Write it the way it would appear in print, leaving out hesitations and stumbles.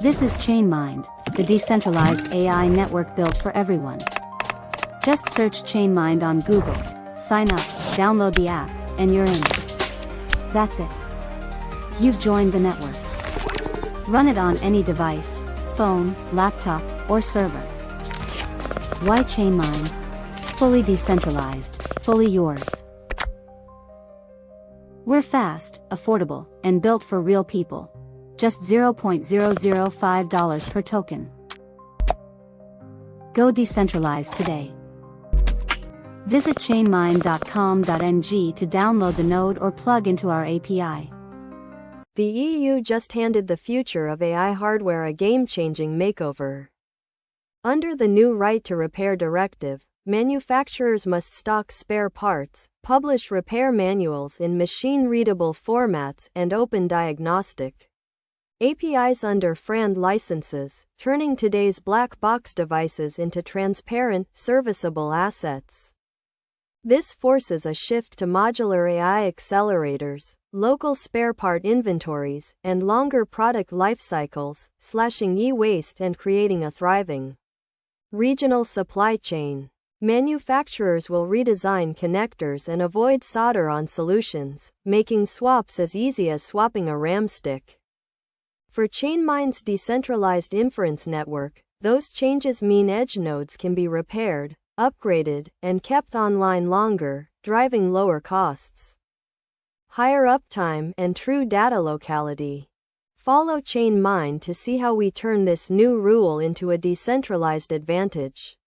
This is ChainMind, the decentralized AI network built for everyone. Just search ChainMind on Google, sign up, download the app, and you're in. That's it. You've joined the network. Run it on any device, phone, laptop, or server. Why ChainMind? Fully decentralized, fully yours. We're fast, affordable, and built for real people. Just $0.005 per token. Go decentralized today. Visit chainmind.com.ng to download the node or plug into our API. The EU just handed the future of AI hardware a game-changing makeover. Under the new Right to Repair Directive, manufacturers must stock spare parts, publish repair manuals in machine-readable formats, and open diagnostic APIs under FRAND licenses, turning today's black box devices into transparent, serviceable assets. This forces a shift to modular AI accelerators, local spare part inventories, and longer product life cycles, slashing e-waste and creating a thriving regional supply chain. Manufacturers will redesign connectors and avoid solder-on solutions, making swaps as easy as swapping a RAM stick. For ChainMind's decentralized inference network, those changes mean edge nodes can be repaired, upgraded, and kept online longer, driving lower costs, higher uptime, and true data locality. Follow ChainMind to see how we turn this new rule into a decentralized advantage.